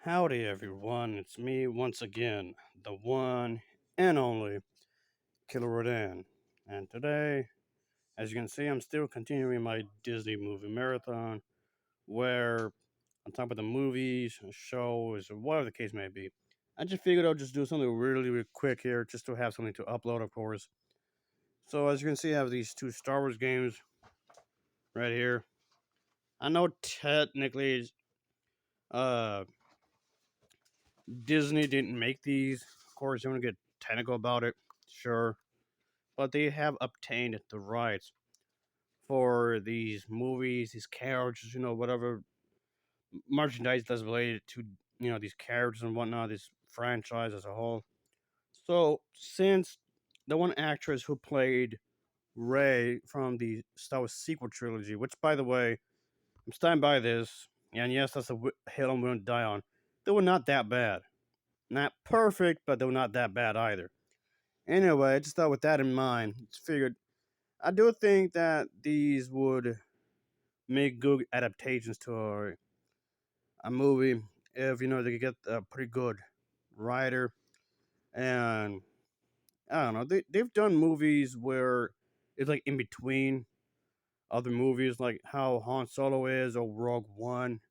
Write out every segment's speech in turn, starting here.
Howdy, everyone. It's me once again, the one and only Killer Rodan. And today, as you can see, I'm still continuing my Disney movie marathon where on top of the movies, shows, or whatever the case may be. I just figured I'll just do something really, really quick here just to have something to upload, of course. So, as you can see, I have these two Star Wars games right here. I know technically, uh, Disney didn't make these. Of course, you want to get technical about it, sure, but they have obtained the rights for these movies, these characters, whatever merchandise that's related to, these characters and whatnot, this franchise as a whole. So, since the one actress who played Rey from the Star Wars sequel trilogy, which, by the way, I'm standing by this, and yes, that's a hill I'm going to die on. They were not that bad. Not perfect, but they were not that bad either. Anyway, I just thought with that in mind, just figured I do think that these would make good adaptations to a movie if they could get a pretty good writer. And I don't know, they've done movies where it's like in between other movies, like how Han Solo is or Rogue One.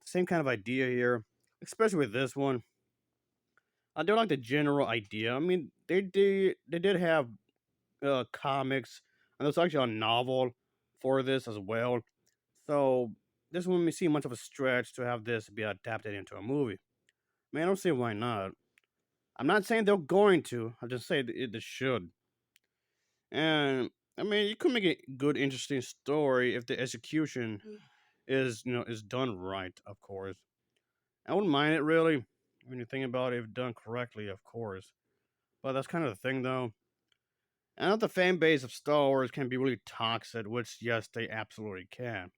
Same kind of idea here, especially with this one. I do like the general idea. I mean, they did have comics, and there's actually a novel for this as well. So this wouldn't seem much of a stretch to have this be adapted into a movie. Man, I don't see why not. I'm not saying they're going to. I just say they should. And I mean, you could make a good, interesting story if the execution is done right. Of course, I wouldn't mind it really when you think about it if done correctly. Of course, but that's kind of the thing, though. I know the fan base of Star Wars can be really toxic, which yes, they absolutely can.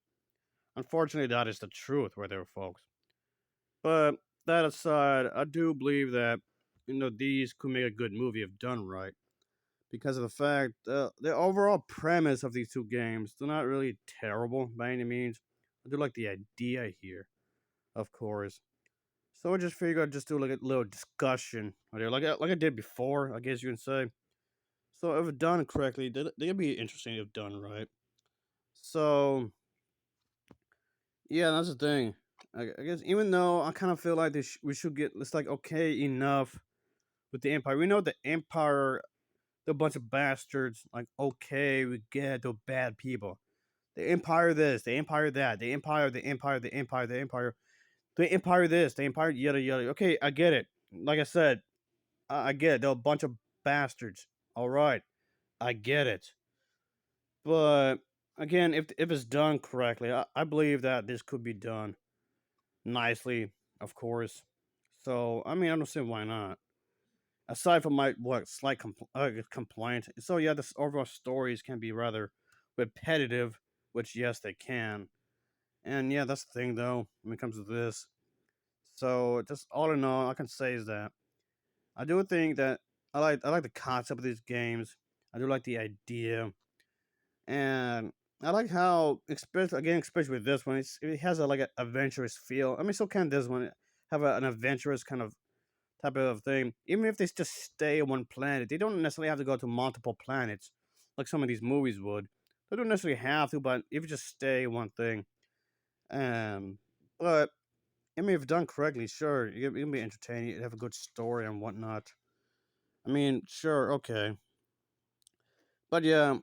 Unfortunately, that is the truth right there, folks. But that aside, I do believe that these could make a good movie if done right, because of the fact the overall premise of these two games they're not really terrible by any means. I do like the idea here, of course. So I just figured I'd just do like a little discussion right here, like I did before, I guess you can say. So if done correctly, they'd be interesting if done right. So yeah, that's the thing. I guess even though I kind of feel like we should get it's like okay enough with the Empire. We know the Empire, they're a bunch of bastards. Like okay, we get they're bad people. The Empire this, the Empire that, the Empire, the Empire, the Empire, the Empire, the Empire this, the Empire yada yada. Okay, I get it. Like I said, I get it. They're a bunch of bastards. All right, I get it. But again, if it's done correctly, I believe that this could be done nicely, of course. So I mean, I don't see why not. Aside from my what slight complaint, so yeah, the overall stories can be rather repetitive, which yes, they can. And yeah, that's the thing though when it comes to this. So just all in all, I can say is that I do think that I like the concept of these games. I do like the idea, and I like how, especially with this one, it has a like an adventurous feel. I mean, so can this one have an adventurous kind of type of thing? Even if they just stay on one planet, they don't necessarily have to go to multiple planets like some of these movies would. They don't necessarily have to, but if you just stay one thing, but I mean, if done correctly, sure, it can be entertaining. It have a good story and whatnot. I mean, sure, okay, but yeah,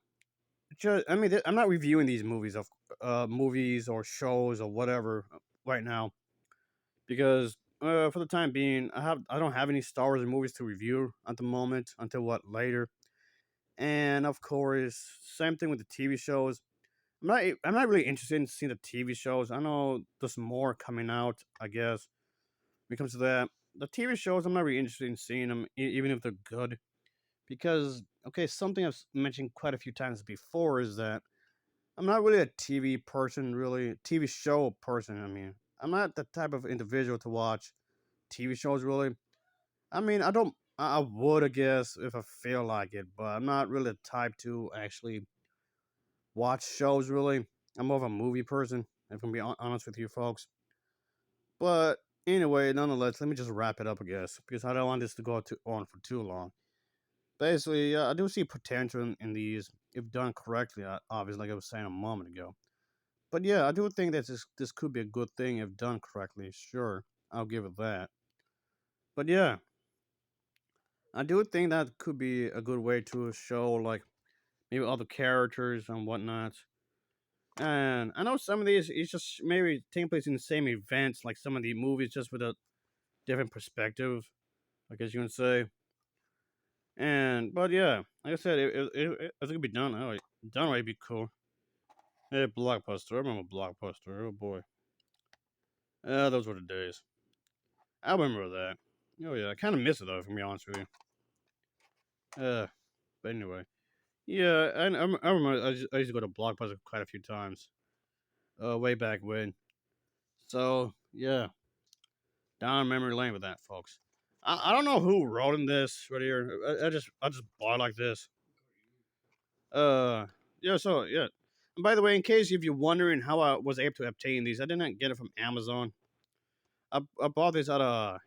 I mean, I'm not reviewing these movies or shows or whatever right now because for the time being, I don't have any Star Wars movies to review at the moment until what later, and of course, same thing with the TV shows. I'm not really interested in seeing the TV shows. I know there's more coming out. I guess when it comes to that, the TV shows I'm not really interested in seeing them, even if they're good, because okay, something I've mentioned quite a few times before is that I'm not really a TV person, really TV show person. I mean, I'm not the type of individual to watch TV shows. Really, I mean, I don't. I would, I guess, if I feel like it, but I'm not really the type to actually watch shows. Really, I'm more of a movie person. If I'm gonna be honest with you, folks. But Anyway, nonetheless, let me just wrap it up, I guess, because I don't want this to go on for too long. Basically, I do see potential in these if done correctly. Obviously, like I was saying a moment ago. But yeah, I do think that this could be a good thing if done correctly. Sure, I'll give it that. But yeah, I do think that could be a good way to show like maybe other characters and whatnot. And I know some of these it's just maybe taking place in the same events, like some of the movies, just with a different perspective, I guess you can say. And but yeah, like I said, if it could be done, done right, it'd be cool. Hey, Blockbuster, I remember Blockbuster. Oh boy, those were the days. I remember that. Oh yeah, I kind of miss it though, if I'm be honest with you. But anyway, yeah, I remember I used to go to Blockbuster quite a few times. Way back when. So yeah, down memory lane with that, folks. I don't know who wrote in this right here. I just bought it like this. Uh, yeah. So yeah. And by the way, in case if you're wondering how I was able to obtain these, I did not get it from Amazon. I bought this at a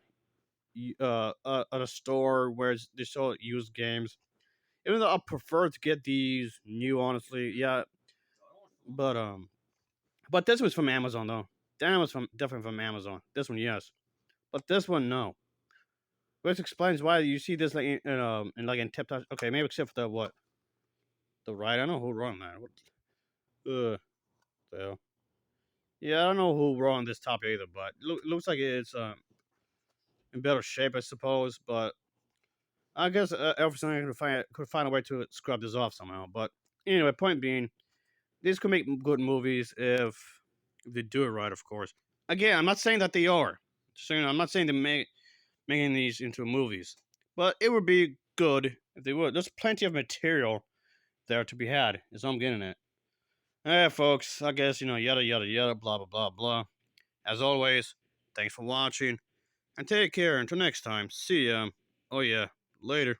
store where they sell used games. Even though I prefer to get these new, honestly, yeah. But but this was from Amazon though. That was from definitely from Amazon. This one, yes, but this one, no. Which explains why you see this like in like in tip top. Okay, maybe except for the what the right. I don't know who wrote that. What the hell? Yeah, I don't know who wrote on this top either, but looks like it's in better shape, I suppose. But I guess everything could find a way to scrub this off somehow. But anyway, point being, these could make good movies if they do it right, of course. Again, I'm not saying that they are. Just saying, I'm not saying they making these into movies, but it would be good if they would. There's plenty of material there to be had. Is all I'm getting at. Alright, folks. I guess yada yada yada, blah blah blah blah. As always, thanks for watching and take care. Until next time, see ya. Oh yeah, later.